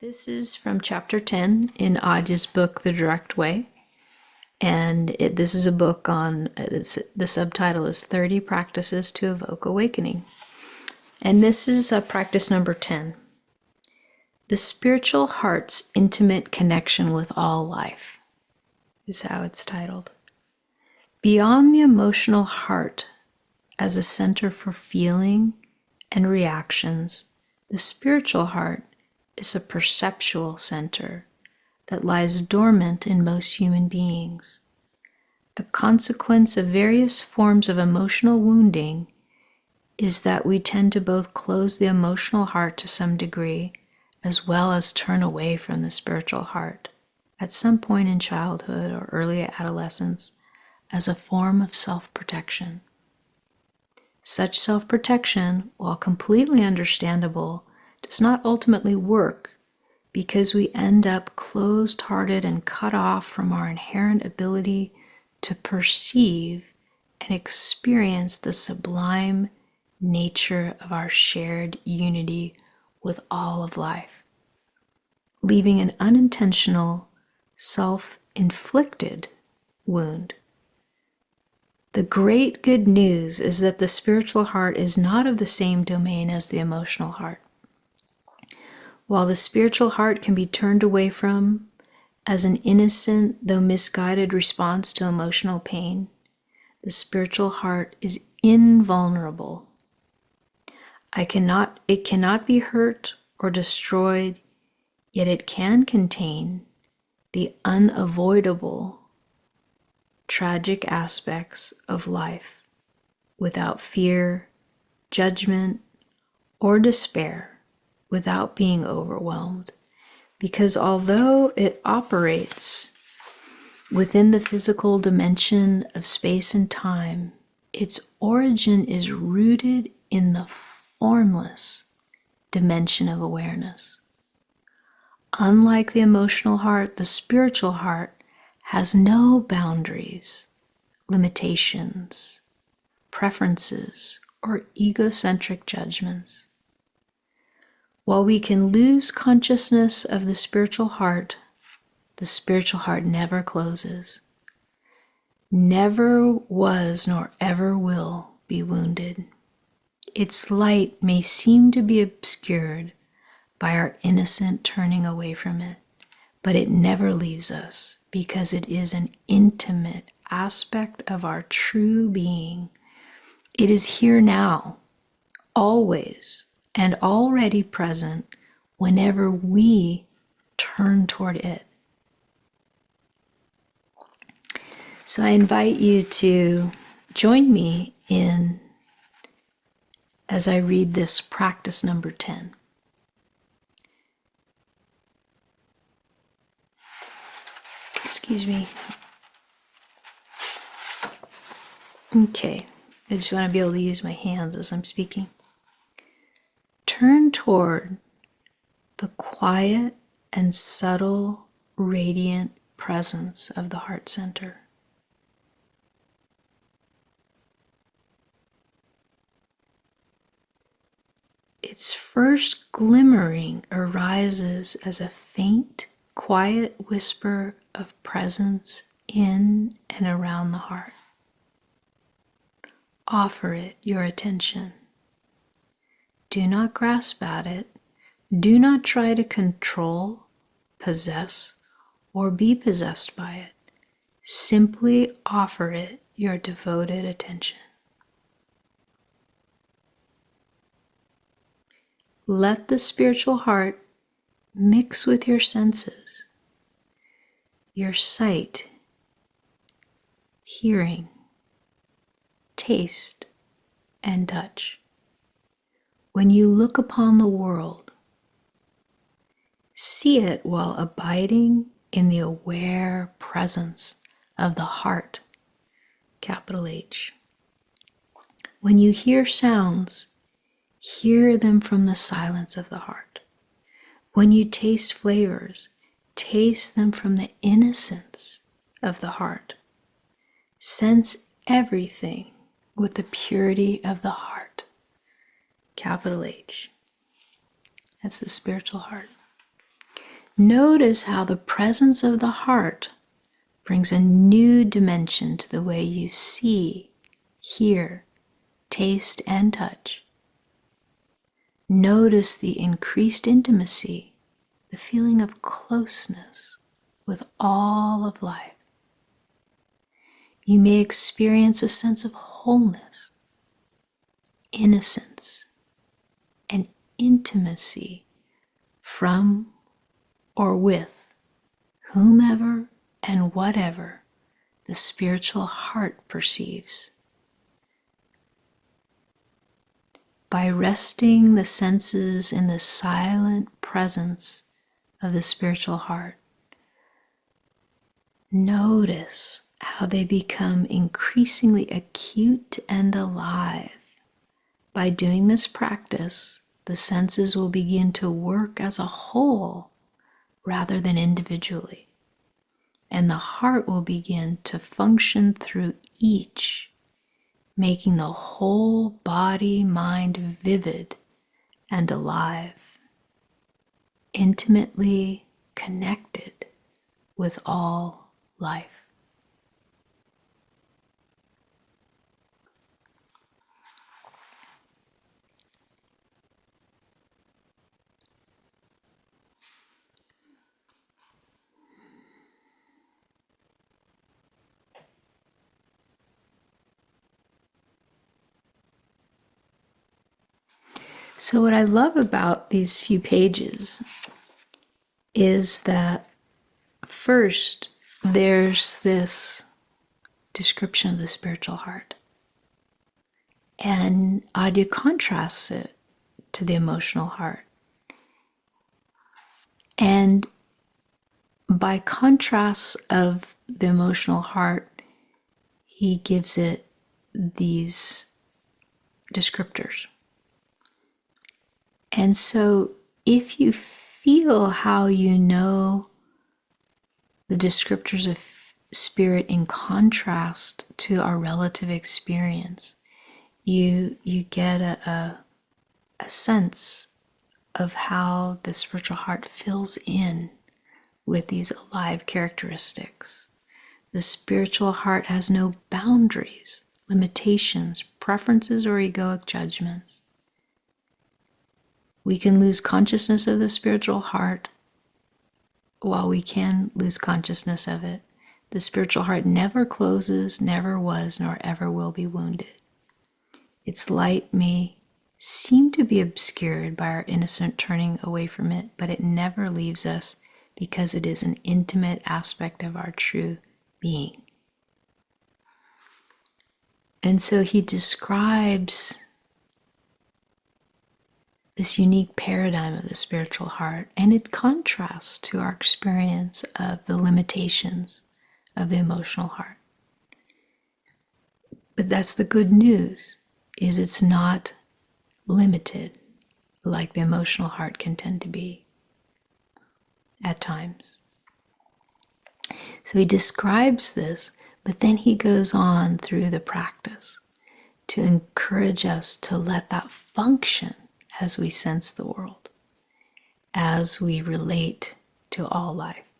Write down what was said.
This is from chapter 10 in Adya's book, The Direct Way. And this is a book on, the subtitle is 30 Practices to Evoke Awakening. And this is practice number 10. The spiritual heart's intimate connection with all life is how it's titled. Beyond the emotional heart as a center for feeling and reactions, the spiritual heart is a perceptual center that lies dormant in most human beings. A consequence of various forms of emotional wounding is that we tend to both close the emotional heart to some degree, as well as turn away from the spiritual heart at some point in childhood or early adolescence as a form of self-protection. Such self-protection, while completely understandable, does not ultimately work because we end up closed-hearted and cut off from our inherent ability to perceive and experience the sublime nature of our shared unity with all of life, leaving an unintentional, self-inflicted wound. The great good news is that the spiritual heart is not of the same domain as the emotional heart. While the spiritual heart can be turned away from as an innocent, though misguided response to emotional pain, the spiritual heart is invulnerable. It cannot be hurt or destroyed, yet it can contain the unavoidable tragic aspects of life without fear, judgment, or despair, without being overwhelmed. Because although it operates within the physical dimension of space and time, its origin is rooted in the formless dimension of awareness. Unlike the emotional heart, the spiritual heart has no boundaries, limitations, preferences, or egocentric judgments. While we can lose consciousness of the spiritual heart never closes, never was nor ever will be wounded. Its light may seem to be obscured by our innocent turning away from it, but it never leaves us because it is an intimate aspect of our true being. It is here now, always, and already present whenever we turn toward it. So I invite you to join me as I read this practice number 10. Excuse me. Okay, I just want to be able to use my hands as I'm speaking. Turn toward the quiet and subtle, radiant presence of the heart center. Its first glimmering arises as a faint, quiet whisper of presence in and around the heart. Offer it your attention. Do not grasp at it. Do not try to control, possess, or be possessed by it. Simply offer it your devoted attention. Let the spiritual heart mix with your senses, your sight, hearing, taste, and touch. When you look upon the world, see it while abiding in the aware presence of the heart, capital H. When you hear sounds, hear them from the silence of the heart. When you taste flavors, taste them from the innocence of the heart. Sense everything with the purity of the heart, capital H. That's the spiritual heart. Notice how the presence of the heart brings a new dimension to the way you see, hear, taste, and touch. Notice the increased intimacy, the feeling of closeness with all of life. You may experience a sense of wholeness, innocence, and intimacy from or with whomever and whatever the spiritual heart perceives. By resting the senses in the silent presence of the spiritual heart, notice how they become increasingly acute and alive. By doing this practice, the senses will begin to work as a whole rather than individually, and the heart will begin to function through each, making the whole body, mind vivid and alive, intimately connected with all life. So what I love about these few pages is that first there's this description of the spiritual heart, and Adya contrasts it to the emotional heart. And by contrast of the emotional heart, he gives it these descriptors. And so if you feel how you know the descriptors of spirit in contrast to our relative experience, you get a sense of how the spiritual heart fills in with these alive characteristics. The spiritual heart has no boundaries, limitations, preferences, or egoic judgments. We can lose consciousness of the spiritual heart. While we can lose consciousness of it, the spiritual heart never closes, never was, nor ever will be wounded. Its light may seem to be obscured by our innocent turning away from it, but it never leaves us because it is an intimate aspect of our true being. And so he describes this unique paradigm of the spiritual heart, and it contrasts to our experience of the limitations of the emotional heart. But that's the good news, is it's not limited like the emotional heart can tend to be at times. So he describes this, but then he goes on through the practice to encourage us to let that function as we sense the world, as we relate to all life.